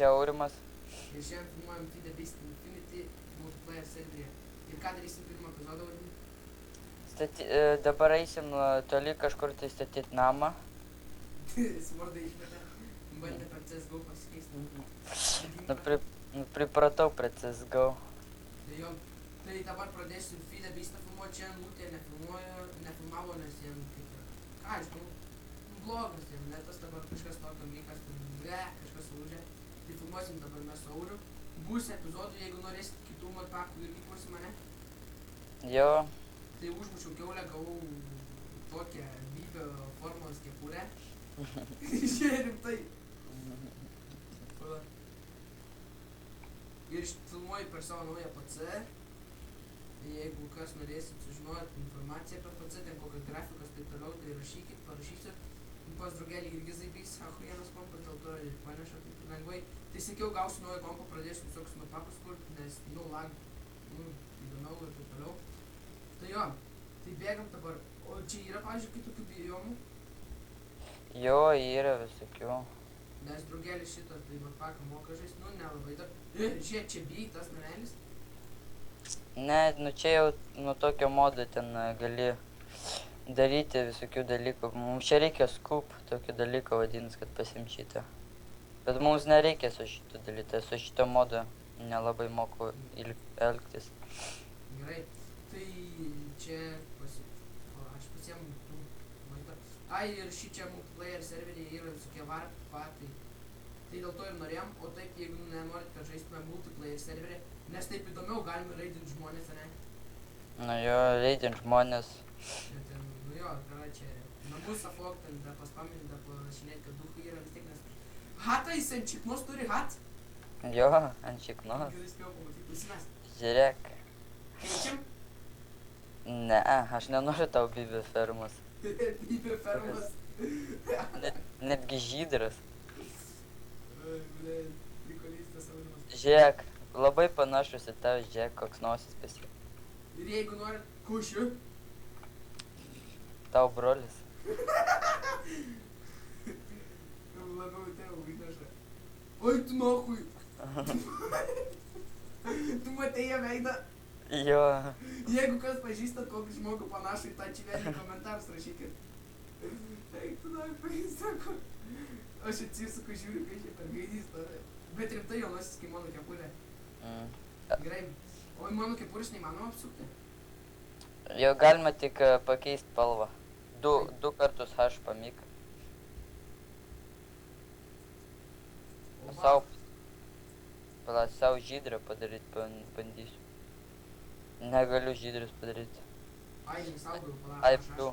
čia Aurimas. Ir šiandien filmuojam Feed Beast Infinity multiplayer seriją. Ir ką darysim pirmą epizodą, Aurimai? Dabar eisim toli kažkur tai statyti namą. Smordą išmetė, bandė per CSGO pasikeisti. Pripratau prie CSGO. Tai dabar pradėsiu Feed Beastą filmuoti, šiandien Lūtė nefilmavo, nes jiem kaip ir, ką aš žinau, blogas jiem, netas dabar kažkas tokio mykas, kažkas lūžė. Tai filmuosim dabar mes su Auriu. Bus epizodų, jeigu norėsit kitų modpakų irgi kursi mane. Jo. Tai užmušiau kiaulę, gavau tokią bybio formos kepurę. Žiūrė rimtai. Ir filmuoju per savo naują PC. Jeigu kas norėsit sužinoti informaciją apie PC, ten kokios grafikos, taip toliau, tai rašykit, parašysiu. Pas draugelį irgi zaibys, ahujienas kompas, dėl to ir paneša taip lengvai. Tai sakiau, gausiu naują kompą, pradėsiu visokius modpakus kurti, nes lag, įdomiau ir taip toliau. Tai jo, tai bėgam dabar. O čia yra, pavyzdžiui, kitokių biomų? Jo, yra visokių. Nes draugelis šitą, tai modpaką moka žaist, nelabai dar. Žiūrėk, čia bijai tas narelis? Ne, čia jau nuo tokio modo ten gali daryti visokių dalykų. Mums čia reikia scoop, tokio dalyko vadinasi, kad pasiimt šitą. Bet mums nereikia su šitu dalyti, su šito modu nelabai moku elgtis. Gerai, tai čia aš pasiemu tų maitų. Ai, ir šičia multiplayer serveriai yra visokie varpai. Tai dėl to ir norėjom, o taip, jeigu nenorit, kad žaistume multiplayer serverį, nes taip įdomiau galime raidinti žmonės, ne? Nu jo, raidinti žmonės. Nu jo, čia namus afok, ten da paspaminti, da parašinėti, kad duhai yra vis tiek, nes... Hatą jis ant šiknos turi, hat? Jo, ant šiknos. Gerai spėjau pamatyti, klausimės. Žiūrėk. Keičiam? Ne, aš nenoriu tau bibio fermos. Bibio fermos? Netgi žydras. Prikolistas Aurimas. Žiūrėk, labai panašus į tave, žiūrėk, koks nosis pasiek. Ir jeigu norit kušių? Tau brolis. Labiau tėvų įneša. Oi, tu nuokui. Tu matei ją veidą? Jo. Jeigu kas pažįstat kokį žmogų panašų į tą čivelį, komentarus rašykit. Eik, tu nuokui, sako. Aš atsisuku, žiūriu, kai čia per gaidys. Bet rimtai jaunasis, kai mano kepurė. Gerai. O mano kepurės neįmanoma apsukti? Jo, galima tik pakeisti spalvą. Du kartus H pamyk. Sau žydrę padaryti bandysiu. Negaliu žydrės padaryti. Ai, nesaugau, palauk. Ai, pliu.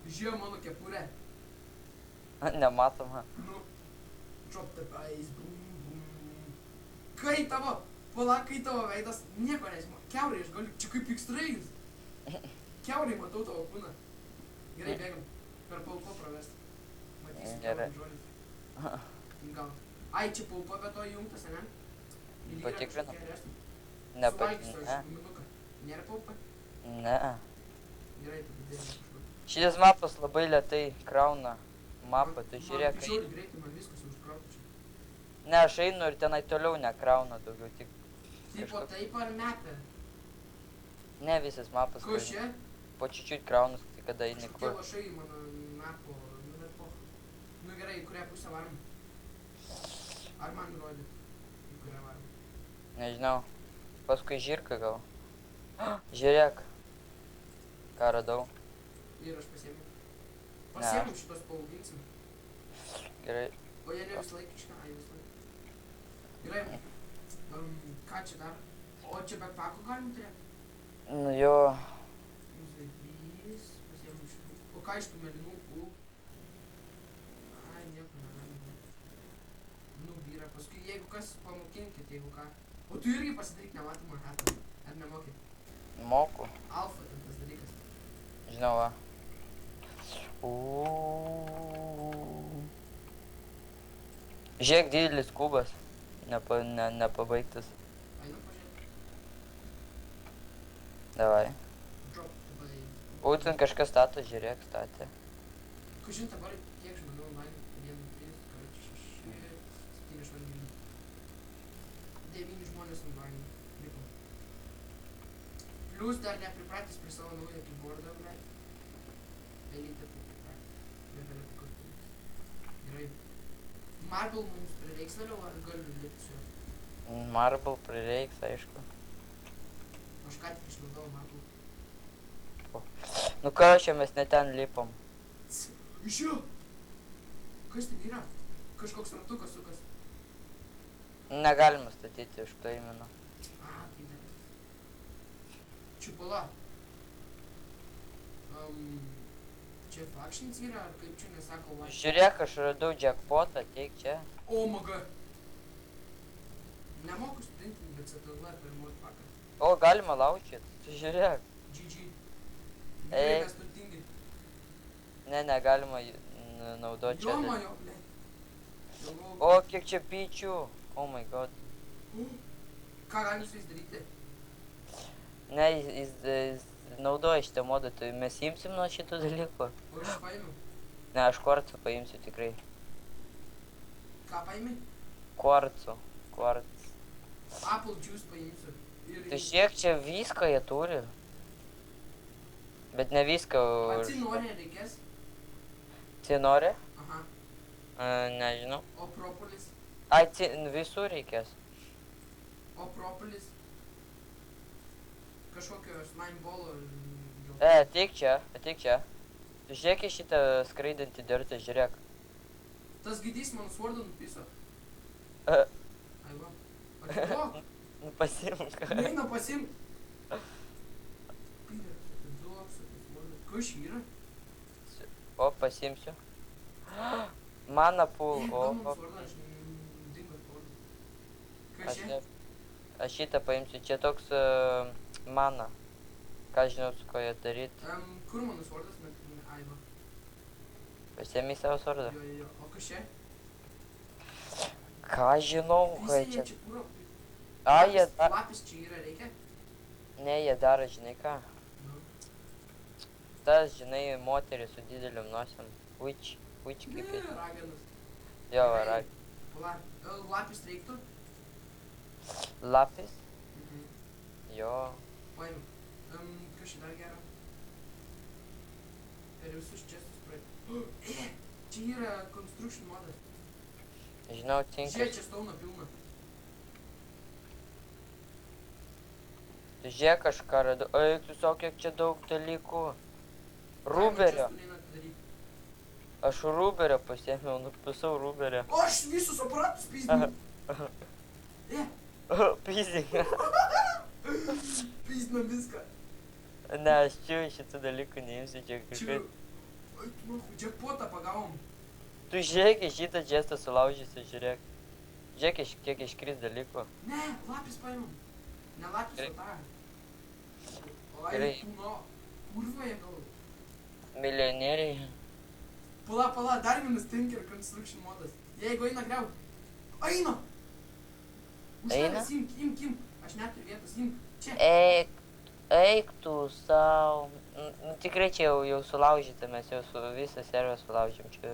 Žiūrėjau mano kepurę. Nematoma. Nu, drop the price, boom, boom. Kai tavo, palauk, kai tavo veidas, nieko nežinau. Kiaurai aš galiu, čia kaip X-Trails. Kiaurai matau tavo kūną. Gerai, bėgam. Per paupą pravesti. Matysiu kiaurai žodį. Gal. Ai, čia paupa, bet to įjungtas, ne? Patikrinu. Suvalgysiu aš minuką. Nėra paupa? Ne. Gerai, tai bėgam kažkur. Šitas mapas labai lėtai krauna mapą, tu žiūrėk. Man žiūrėk greitai, man viskas užkrautų čia. Ne, aš einu ir tenai toliau nekrauna daugiau, tik... Tipo taip ar mepė? Ne, visas mapas. Ko čia? Po čiūčiut kraunas, tai kada eini kur. Kažkokie lašai mano mepo, nu bet po. Nu gerai, į kurią pusę varom? Ar man nurodyt, į kurią varom? Nežinau. Paskui žirką gal. Žiūrėk. Ką radau. Ir aš pasiėmiau. Pasiėmiau šitos paauginsim. Gerai. O jie ne vis laik išką, ai vis laik. Gerai. Ką čia dar? O čia backpacko galim turėti? Nu jo. Zaibys. Pasiėmiau šitų. O ką iš tų melinukų? Ai, nieko negalima. Nu, vyra. Paskui jeigu kas, pamokinkit, jeigu ką. O tu irgi pasidaryk nematomą hatą. Ar nemokyt? Moku. Alfa ten tas dalykas. Žinau, va. Žiūrėk, didelis kubas. Nepabaigtas. Einam pažiūrėt. Davai. Drop the bait. O, ten kažkas stato, žiūrėk, statė. Kažin dabar kiek žmonių online? 1, 3, 4, 6, 7, 8, 9 žmonės online liko. Plius dar nepripratęs prie savo naują keyboardą, blei. Eilite pripratęs. Negali pakartotis. Gerai. Marble mums prireiks vėliau, ar galiu lipti su juo? Marble prireiks, aišku. Aš ką tik išnaudojau marble. Nu ką, čia mes ne ten lipom. Išėjo! Kas ten yra? Kažkoks ratukas sukas. Negalima statyti iš kaimino. Tai dar. Čiupala. Čia factions yra, ar kaip čia nesako laik? Žiūrėk, aš radau jackpotą, ateik čia. O, maga. Nemoku studentinį, bet CTL per modpaką. O, galima laužyt, tu žiūrėk. GG. Ei. Gerai, mes turtingi. Ne, negalima naudoti čia. Jomajo, ble. O, kiek čia pyčių. Oh my god. Ką galim su jais daryti? Ne, jis naudoja šitą modą, tai mes imsim nuo šitų dalykų. O aš paėmiau. Ne, aš kvarcų paimsiu tikrai. Ką paėmė? Kvarcų. Apple juice paimsiu. Tai šiek čia viską jie turi. Bet ne viską. Cinorė reikės? Cinorė? Aha. Nežinau. O propolis? Ai, visų reikės. O propolis? Kažkokio slime bolo. Ateik čia. Žiūrėk į šitą skraidantį dirtą, žiūrėk. Tas gydys mano svordą nupiso. E. Ai va. Atiduok. Nu pasimk. Neina pasimk. Pyrė, atiduok su tas svordas. Kas yra? O, pasimsiu. Mana pul, Gal o. mano svordą, aš dingo svordas. Kas čia? Aš šitą paimsiu, čia toks mana. Ką žinau, su ko jie daryt. Kur mano svordas? Ai va. Pasiemi savo svordą. Jo. O kas čia? Ką žinau, ką čia. Čia puro. Ai, jie Lapis čia yra, reikia? Ne, jie daro, žinai ką. Nu. Tas, žinai, moteris su didelium nosiam. Witch kaip jis. Raganas. Jo, rag. Lapis reiktų? Lapis? Jo. Paėmiau. Kas čia dar gero? Per visus čestus praeit. Čia yra construction modas. Žinau, tinka. Žiūrėk, čia stauno pilna. Žiūrėk, kažką radau. Eik, tu savo, kiek čia daug dalykų. Ruberio. Aš ruberio pasiėmiau, nupisau ruberio. O, aš visus aparatus pizdinu. Pizdik. Pizdinam viską. Ne, aš čia šitų dalykų neimsiu, čia kažkaip. Jackpotą pagavom. Tu žiūrėk, į šitą čestą sulaužysiu, žiūrėk. Žiūrėk, kiek iškris dalykų. Ne, lapis paimam. Ne lapis, o tą. Gerai. Ai, kūno. Kurvoje gal. Milijonieriai. Pala, dar vienas tinker construction modas. Jeigu eina griaut. Eina! Už Eina? tavęs, imk. Aš neturiu vietos, imk. Čia. Eik tu savo. Nu, tikrai čia jau sulaužyta, mes jau visą servą sulaužėm čia.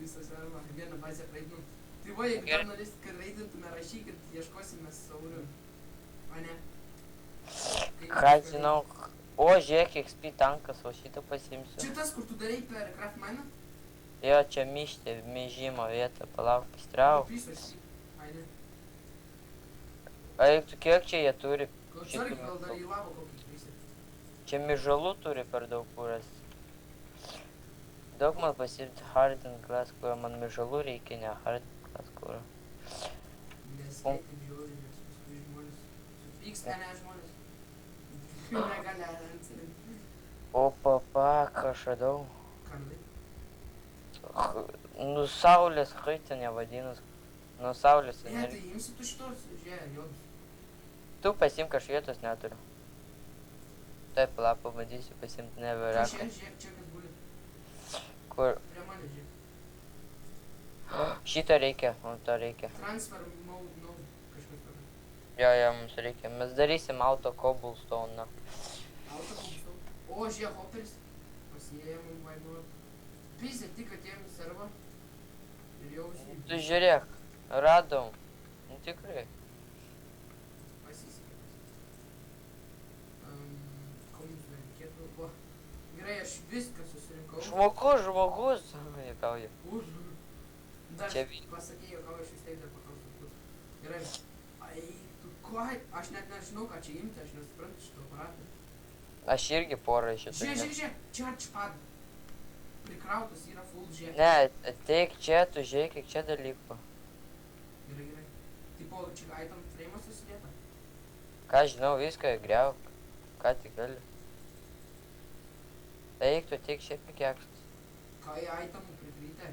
Visą servą, vieną bazę raidinam. Tai va, jeigu dar norėsit, kad raidintume, rašykit, ieškosime saurių. O ne? Ką žinau. O, žiūrėk, XP tankas, o šitą pasimsiu. Čia tas, kur tu darei per craft miną? Jo, čia myžimo vieta, palauk, pastrauk. Pisos, ai ne. Eik tu, kiek čia jie turi? Atsargiai, gal dar į lavą kokį krisi. Čia myžalų turi per daug kuras. Daug man pasirinkti hardened glass, kurio man myžalų reikia, ne hardened glass kurio. Nes kaip žiūri, nes paskui žmonės supyksta, ne žmonės. Negali atsirinti. O papa, ką aš radau? Ką radai? Nu, saulės haitinė vadinas. Nu, saulės Ne, tai energija. imsi tu šitos, žiūrė, jodus. Tu pasimk, aš vietos neturiu. Taip, palauk, pabandysiu pasimti Čia, neverą. žiūrėk, čia kas guli. Kur? Prie mane, žiūrėk. Šito reikia, man to reikia. Transfer mode, kažkas tokio. Jo, mums reikia. Mes darysim auto cobblestone. Auto, o, žiūrėk, hoperis. pasiėmėm, vaibų. Pysė tik atėjom į servą. Ir jau Tu žiūrėk, radom. Nu tikrai. pasisekė. Ko mums dar reikėtų? O, gerai, aš viską susirinkau. Žmogus. Juokauju. Už. Dar Čia vi- pasakė, jog aš vis tiek dar paklausiu. Gerai. Ai, tu ko? Aš net nežinau, ką čia imti, aš nesuprantu šito aparatą. Aš irgi porą iš šitų. Žiūrėk, čia atšpad. Prikrautas yra full žiūrėk. Ne, ateik čia, tu žiūrėk, kiek čia dalykų. Gerai, gerai. Tipo, čia item frame'as susidėta. Ką žinau, viską griauk. Ką tik gali. Eik, tu tik šiaip pikėkstas. Ką į itemų prikrytė.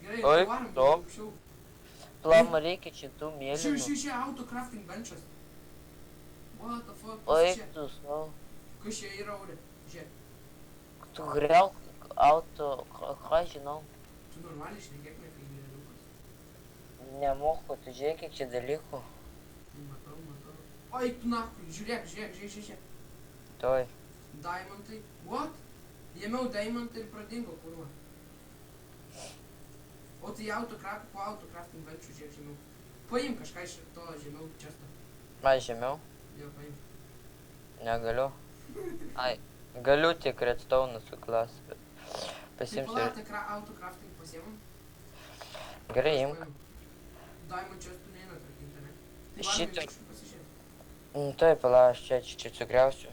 Gerai, Oi, varom to. aukščiau. Plama reikia šitų mėlynų. Čia auto crafting benchas. What the fuck? Oi, Kas čia? tu savo. Kas čia yra, Aurė? Žiūrėk. Tu griauk auto, ką žinau. Tu normaliai šnekėk, ne kai lėliukas. Nemoku, tu žiūrėk, kiek čia dalykų. Matau. Oi, tu nakui, žiūrėk. Toj. Diamondai. What? Jėmiau diamondai ir pradingo, kurva. O tai po auto crafting benchų žiūrėk žemiau. Paim kažką iš to žemiau često. Aš žemiau? Jo, paim. Negaliu. Ai, galiu tik redstone su klas, bet Tai pasimsiu. palatą auto crafting pasiemam. Gerai, imk. Diamond chestų neina, tarkim, ne? Tai Šitą- varom į pasižiūrėt. Tuoj pala, aš čia sugriausiu.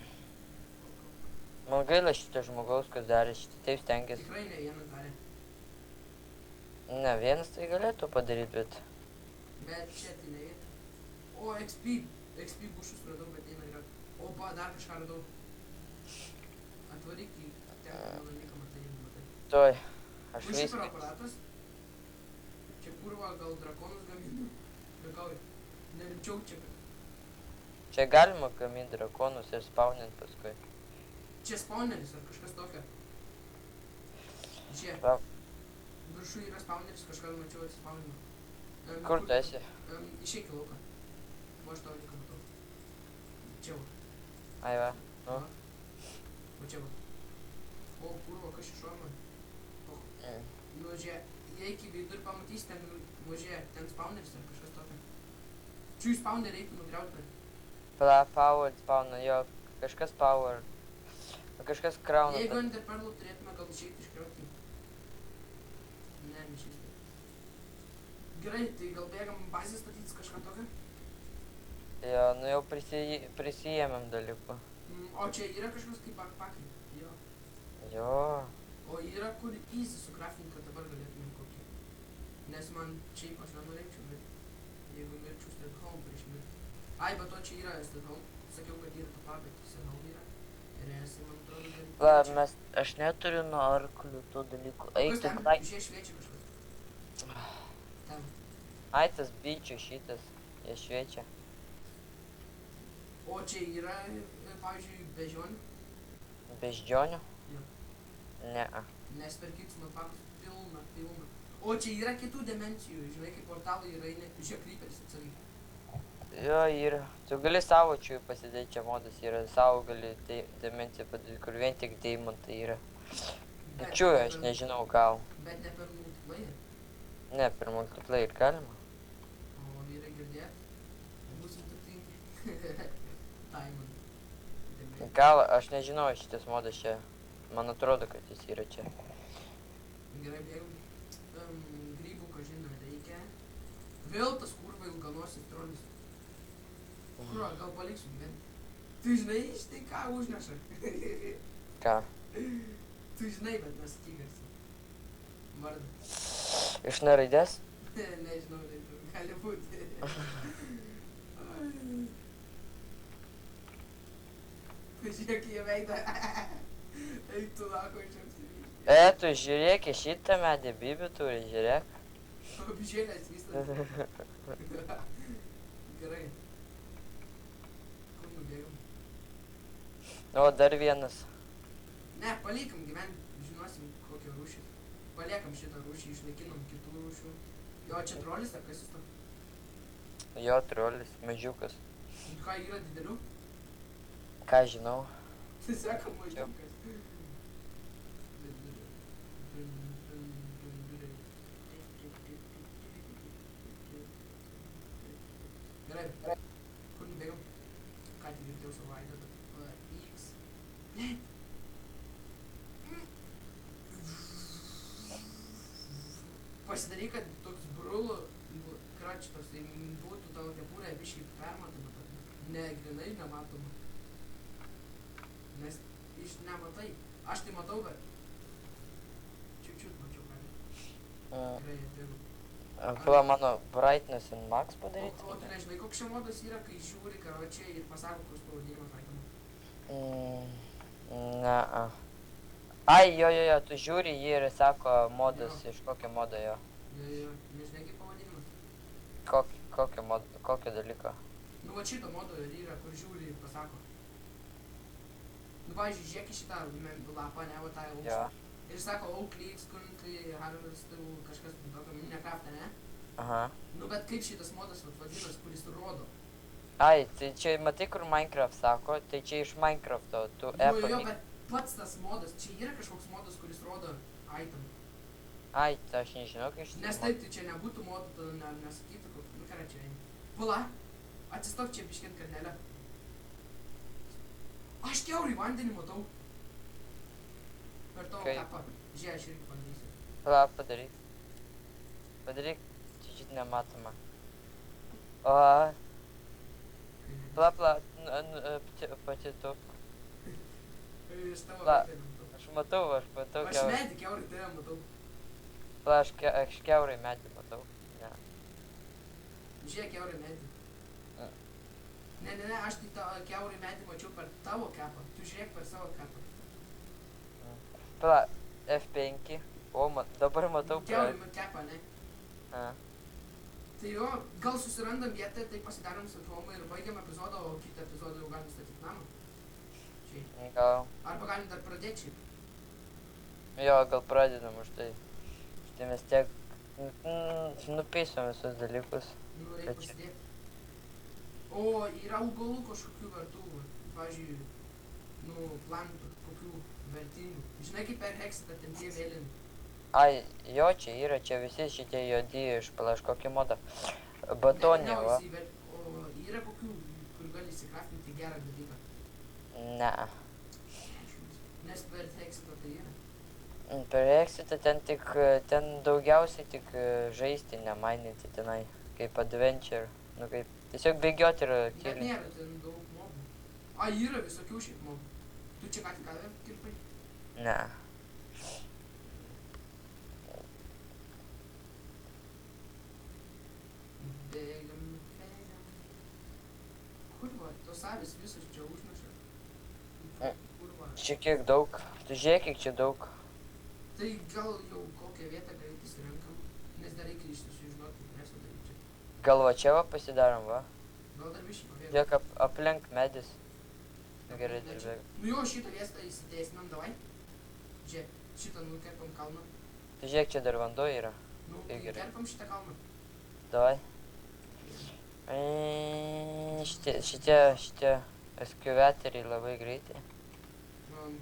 Man gaila šito žmogaus, kas darė šitą, taip stengiasi. Tikrai ne vieną darė. Ne, vienas tai galėtų padaryti, bet... Bet čia tai ne vieta. O, XP bušus radau, bet eina yra. O, dar kažką radau. Atvaryk į ten, mano niką matai, jeigu matai. Tuoj, aš Šiaip yra viską... aparatas. Čia kurva gal drakonus gamina. Juokauju. Nerimčiau čia. Čia galima gaminti drakonus ir spawnint paskui. Čia spawneris ar kažkas tokio. Čia. Va, Viršų yra spawneris, kažką mačiau atsispawnino. kur tu esi? Išeik į lauką. O aš tavo niką matau. Čia va. Ai va, nu. Va. O čia va. O kurva, kas iš šono? Nu, žiūrėk, jei iki vidų ir pamatys, ten, žiūrėk, ten spawneris ar kažkas tokio. Čia jų spawnerį reikia nugriauti. Pala, power spawna, jo, kažkas power. Kažkas krauna. Jeigu enderpearlų turėtume, gal išeiti iškrauti. Ne, neišeiti. Gerai, tai gal bėgam bazę statytis kažką tokio? Jo, nu jau prisijėmėm dalykų. O čia yra kažkas kaip backpackai? Jo. Jo. O yra kur easy sucraftinti, kad dabar galėtumėm kokį. Nes man šiaip aš nenorėčiau, bet jeigu mirčiau stay home prieš mirtį. Ai, bet to čia yra stay home. Sakiau, kad yra tą bet stay home yra. Ir esi, man atrodo, daryti. Va, aš neturiu nuo arklių tų dalykų. Eik, Kas tu ten? klai. Žiūrėk, šviečia kažkas. Ten. Ai, tas bičių šitas, jie šviečia. O čia yra, pavyzdžiui, beždžionių. Beždžionių? Jo. Ne-a. Nes per kitus matpakus pilna. O čia yra kitų dimensijų, žinai, kaip portalai yra, žiūrėk, creeperis atsargiai. Jo, yra. Tu gali savo čia pasidėti, čia modas yra. Savo gali dimensiją padaryti, kur vien tik deimantai yra. Čia aš nežinau, gal. Bet ne per multiplayer. Ne, per multiplayer galima. O vyrai girdėt? Būsim turtingi. Diamond. Gal, aš nežinau šitas modas čia. Man atrodo, kad jis yra čia. Gerai, bėgam. Grybų, ką žinai, reikia. Vėl tas kurva ilganosis trolis. Kurva, gal paliksim, bet... Tu žinai, štai ką užneša. Ką? Tu žinai, bet nesakyk. Vardą. Iš neraidės? Nežinau, gali būti. Pažiūrėk į veidą. Eik tu lako iš apsivyšti. Tu žiūrėk, į šitą medį bibių turi, žiūrėk. Apžėlės vystas. Gerai. Kur nubėgam? O, dar vienas. Ne, paliekam gyventi, žinosim kokią rūšį. Paliekam šitą rūšį, išnaikinam kitų rūšių. Jo, čia trolis ar kas jis to? Jo, trolis, mažiukas. Ką yra didelių? Ką žinau. Tai sako mažiukas. Gerai, kur nubėgam? Ką tik girdėjau savaitę, X. Ne. Pasidaryk, kad toks brulų kračtas, tai būtų tavo kepurė biškai permatoma, ne grinai nematoma. Nes iš nematai. Aš tai matau, bet čiut mačiau, ką. Gerai, atbėgau. Pala mano brightness in max padaryti? O tu nežinai, koks čia modas yra, kai žiūri karočiai ir pasako, koks pavadinimas taikomas? Ne. Ai, jo, tu žiūri jį ir sako modas, iš kokio modo jo. Jo, nežinai kaip pavadinimas? Kokio dalyko? Nu, va šito modo ir yra, kur žiūri ir pasako. Nu, pavyzdžiui, žiūrėk į šitą lapą, ne, va tą aukštą. Jo. Ir sako, oak leaves, currently harvested, kažkas tokio Minecraft'e, ne? Aha. Nu, bet kaip šitas modas vadinas, kuris rodo? Ai, tai čia matai, kur Minecraft sako, tai čia iš Minecraft'o, tu Nu, jo, bet pats tas modas, čia yra kažkoks modas, kuris rodo item. Ai, tai aš nežinau, kai šitas Nes taip, tai čia nebūtų modų, tada nesakytų, nu ką čia eini. Pala, atsistok čia biškint karnelę. Aš kiaurai vandenį matau. Per tavo kapą. Žiūrėk, aš irgi padarysiu. Pala, padaryk. Padaryk, čia nematoma. O, pala, pati tu. Iš tavo La, vandenį matau. Aš matau Aš kiaurai. medį kiaurai tave matau. Pala, aš kiaurai medį matau. Ne. Žiūrėk, kiaurai medį. Ne, aš tai kiaurai medį mačiau per tavo kapą. Tu žiūrėk per savo kapą. Pala, F5. O, dabar matau. Kiaurai kapą, ne? A. Tai jo, gal susirandam vietą, tai pasidarom su Tomu ir baigiam epizodą, o kitą epizodą jau galim statyti namą. Šiaip. Gal. Arba galim dar pradėti šiaip. Jo, gal pradedam už tai. Tai mes tiek nupeisom visus dalykus. Nu, reikia Bet čia- pasidėti. O, yra augalų kažkokių vertų, pavyzdžiui, nu, plantų, kokių vertingų. Žinai, kaip per Hexitą ten tie mėlyni. Ai, jo, čia yra, čia visi šitie juodi iš pala, kokį modą. Batonė, va. O yra kokių, kur gali įsikraftinti gerą dalyką. Ne. Nes per Hexitą tai yra. Per Exitą ten daugiausiai tik žaisti, nemaininti tenai. Kaip adventure. Nu kaip, tiesiog bėgioti ir Bet kilti. nėra ten daug mobų. A, yra visokių šiaip mobų. Tu čia ką tik kirpai? Ne. Bėgam. Kurva, tos avis visos čia užneša. Kurva. Čia kiek daug. Tu žiūrėk, kiek čia daug. Tai gal jau kokią vietą greit įsirenkam, nes dar reikia sužinoti, kaip mes daryti čia. Gal va čia va pasidarom, va. Gal dar biškį pabėgam. Tiek aplink medis. Gerai, dirbėk. Nu jo, šitą vietą įsiteisinam, davai. Žiūrėk, šitą nukerpam kalną. Tu žiūrėk, čia dar vanduo yra. Nu, Tai gerai. kerpam šitą kalną. Davai. Šitie ekskavatoriai labai greitai.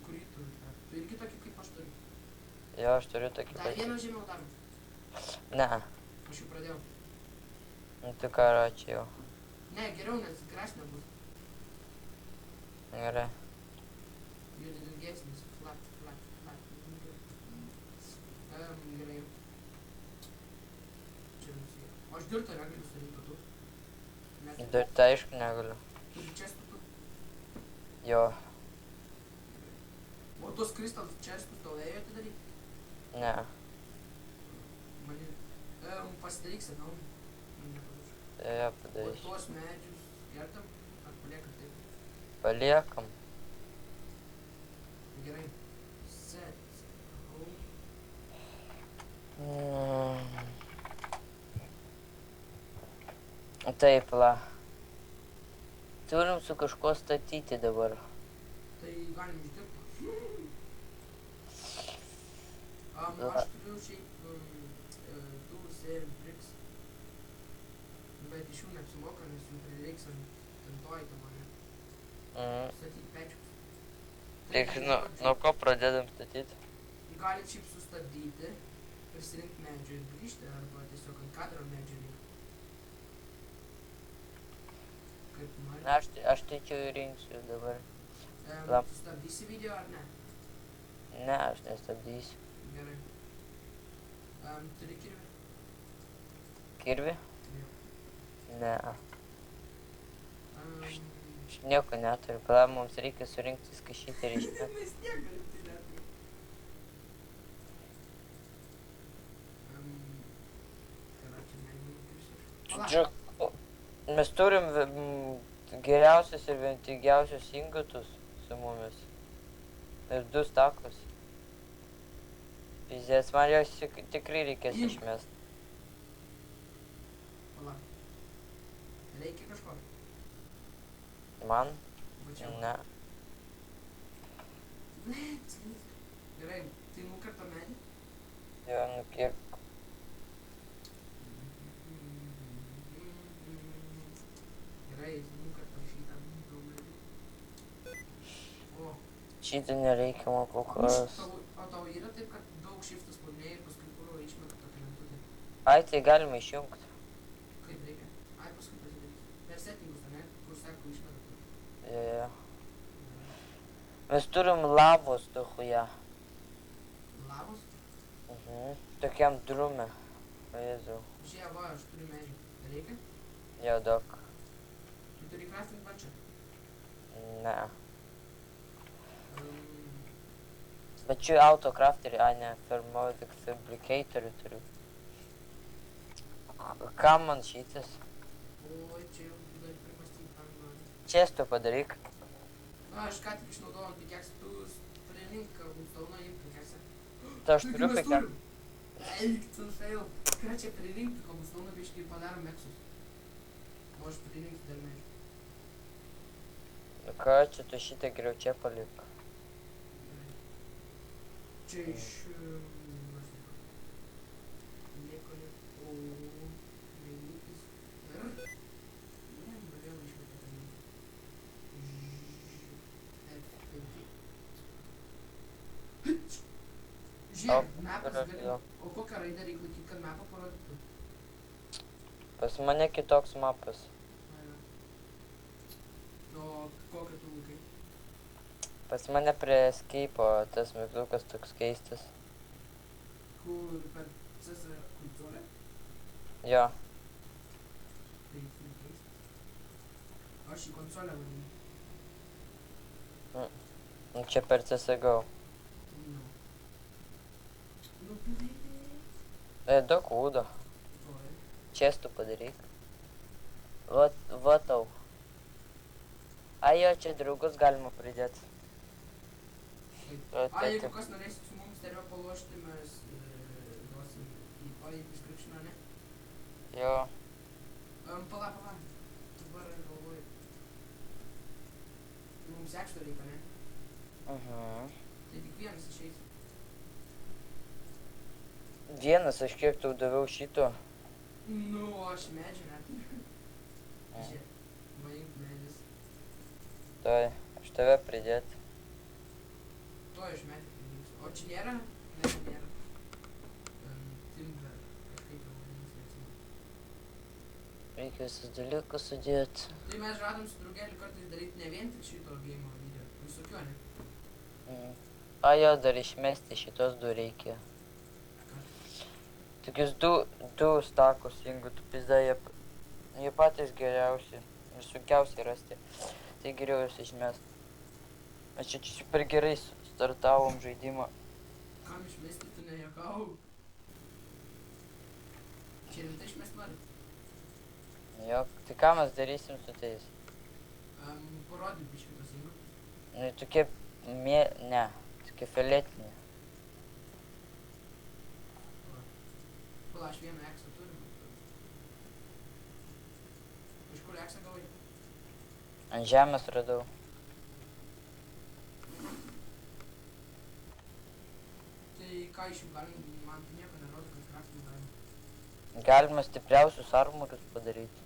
Kurį tu? Tu irgi tokį kaip aš turiu. Jo, aš turiu tokį Dar patį. vieną žemiau darom. Ne, Aš jau pradėjau. nu tu karo čia jau. Ne, geriau, nes grasnė bus. Gerai. Judė ilgesnis. Flat. Gerai. Čia visi. O aš dirto negaliu surinkti tu. Dar tai aišku negaliu. Turi čestų tu. Jo, O tos kristalus čestus tau ėjo atidaryti? ne. Mani. Pasidaryk senau. Nepadušu. Tai jo O padarysiu. tuos medžius kertam? Ar paliekam taip? Paliekam. Gerai. Set. Taip, la. Turim su kažko statyti dabar. Tai galim išdirbti. Aš turiu šiaip tools ir bricks. Bet iš jų neapsimoka, nes jų prireiks ant to itemo, ne? Statyt pečius. Tai nuo ko pradedam statyti? Galit šiaip sustabdyti, prisirinkti medžių ir grįžti, arba tiesiog ant kadro medžių reikia. Kaip nori. Na, aš tai čia rinksiu dabar. Lam. Sustabdysi video ar ne? Ne, aš nestabdysiu. Gerai. Turi kirvį? Kirvi? Jo. Ne. Aš nieko neturiu. Pala, mums reikia surinkti skašyti ir išmesti. Mes nieko rimtai neturiu. Džak, mes turim geriausius ir vertingiausius ingotus su mumis. Ir 2 stakus. Pizės, man jos tikrai reikės išmesti. Pala. Reikia kažko? Man? Va čia. Ne. Gerai, tai nukerta medį. Jo, nukirp. Gerai, nukerta šitą medį. O. Šitą nereikia man kol kas. O tau yra taip, kad daug šiftus spaudinėjai ir paskui kuro išmeta tokią lentutę? Ai, tai galima išjungti. Kaip reikia? Ai, paskui pasidarys. Per settingus, ar ne? Kur sako išmeta. Jo. Mes turim lavos duchuja. Lavos? Tokiam drume. O Jėzau. Žiūrėk, va, aš turiu medžių. Reikia? Jo, daug. Tu turi crafting bunchą? Ne. Bet čia autocrafterį, a ne, thermodic fabricatorių turiu. Kam man šitas? Oi, čia jau gali primastyti, kam nori. Često padaryk. Na, aš ką tik išnaudojau ant pikeksą, tu prirink Woodstone imk pikeksą. Tai aš turiu pikeksą. Eik, tu fail. Ką čia pririnkti, kol Woodstone biškai padarom meksus. O aš pririnkti dar medžių. Nu ką, čia tu šitą geriau čia palik. Čia iš... nieko ne... O... Meilutis... Ne, vėl išmetė tą F5. Žiūrėk, mapas gali... O kokią raidę reikia laikyti, kad mapą parodytų? Pas mane kitoks mapas. O kokią tu laikai? Pas mane prie escape'o tas mygtukas toks keistas. Kur per CS konsolę? Jo. Tai nekeistas. Aš į konsolę vadinu. Nu čia per CSGO. Nu. Nu, beveik. Daug vūdo. Oi. Čestų padaryk. Va tau. Ai jo, čia draugus galima pridėti. Ai, jeigu kas norėsit su mums stereo palošti, mes duosim į description, ne? Jo. Pala. Dabar galvoju. Mums ekšto reikia, ne? Tai tik vienas išeis. Vienas, aš kiek tau daviau šito. Nu, aš medžių net. Žiūrėk, maink medis. Tai, aš tave pridėt. To iš medžių pridėsiu. O čia nėra? Ne, nėra. Timber, kažkaip jau vadinasi, neatsimenu. Reikia visus dalykus sudėt. Tai mes žadam su draugeliu kartais daryti ne vien tik šito game video. Visokių, ne? Ai jo, dar išmesti šitos 2 reikia. Tokius 2 stakus ingotų pizda, jie patys geriausi ir sunkiausiai rasti. Tai geriau juos išmest. Mes čia super gerai startavom žaidimą. Kam išmesti, tu nejuokau? Čia rimtai išmest nori? Jo, tai ką mes darysim su tais? Parodyk biškį tos ingotus. Nu, tokie ne, tokie filetiniai. Pala, aš vieną eksą turiu. Iš kur eksą gavai? Ant žemės radau. Tai ką iš jų galim, man tai nieko nerodo, kad crafting galim. Galima stipriausius armorius padaryti.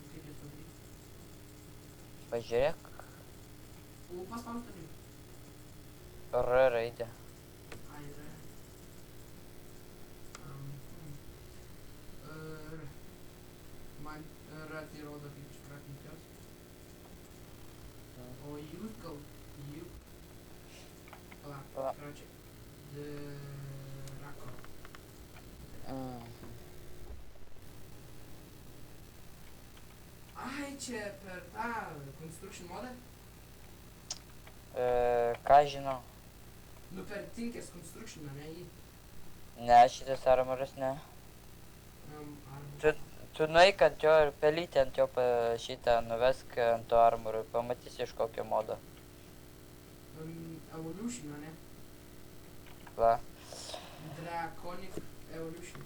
Kaip jas padaryti? Pažiūrėk. O paspaust turi. R raidė. Ai, yra. Ir man R tai rodo kaip iškratinti jos. O jūs gal jų. Pala. Короче. Drako. Ai, čia per tą construction modą? Ką žinau? Nu per Tinkers construction, ne jį. Ne, šitas armoras ne. Tu nueik ant jo ir pelytį ant jo šitą nuvesk ant to armoro ir pamatysi iš kokio modo. Evolution, ne? Va. Draconic Evolution.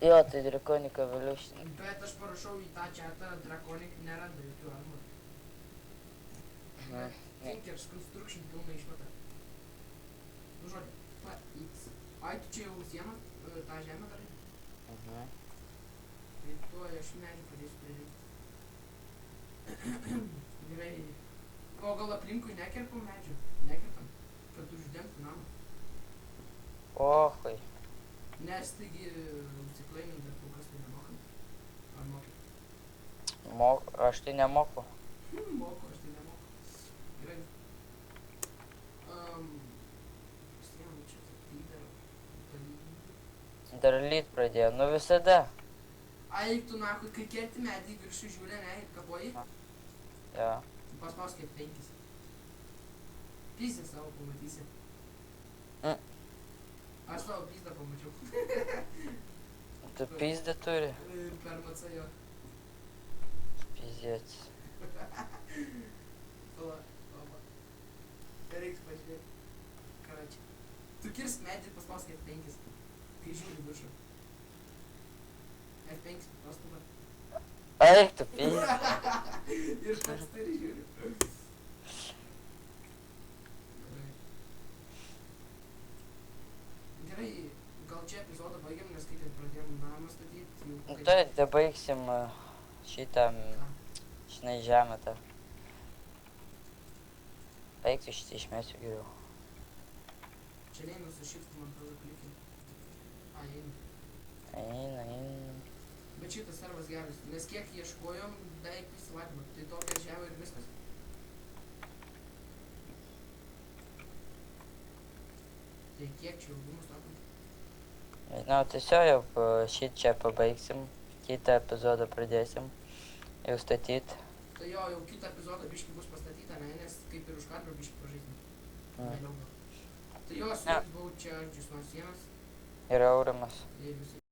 Jo, tai Draconic Evolution. Bet aš parašau į tą chatą Draconic neranda jokių armorų. Tinkers construction pilna išmeta. Nu žodį, PX. Ai, tu čia jau sieną, tą žemę darai? Tai tuo aš medžių pradėsiu prižiūrėti. Gerai. O gal aplinkui nekerpam medžių? Nekerpam, kad uždengtų namą. Ohui. Nes taigi užsiklaimint dar kol kas tai nemokam. Ar mokai? Aš tai nemoku. Moku, aš tai nemoku. Gerai. Pasiemu čia tai darau. Dar lyt pradėjo, nu visada. Ai, eik tu nahui, kai kerti medį viršų žiūrė, ne, ir kapoji? Jo. Paspaus kaip 5. Pizdę savo pamatysi. Aš savo pizdą pamačiau. Tu pizdę turi? Ir per macą jo. Pizdėts. Pala, pala. Reiks pažiūrėti. Karačiai. Tu kirsk medį ir paspaus kaip 5. Kai žiūri viršų. F5 pastuba. Eik tu pizdę. Ir pats turi žiūri. Gerai, gal čia epizodą baigiam, nes kaip ir pradėjom namą statyti. Tai dabaigsim šitą, žinai, žemę tą. Eik tu šitą išmesiu geriau. Čia neinu su shiftu, man atrodo, klikai. A, einu. Eina. Bet šitas servas geras, nes kiek ieškojom, beveik visi latimo. Tai tokia žemė ir viskas. Tai kiek čia ilgumų statom? Žinau, tiesiog jau šit čia pabaigsim. Kitą epizodą pradėsim jau statyt. Tai jo, jau kitą epizodą biški bus pastatyta, ne, nes kaip ir už kadro biški pažaisim. Vėliau. Tai jo, su jums buvau čia Džius nuo sienos. Ir Aurimas. Ir visi.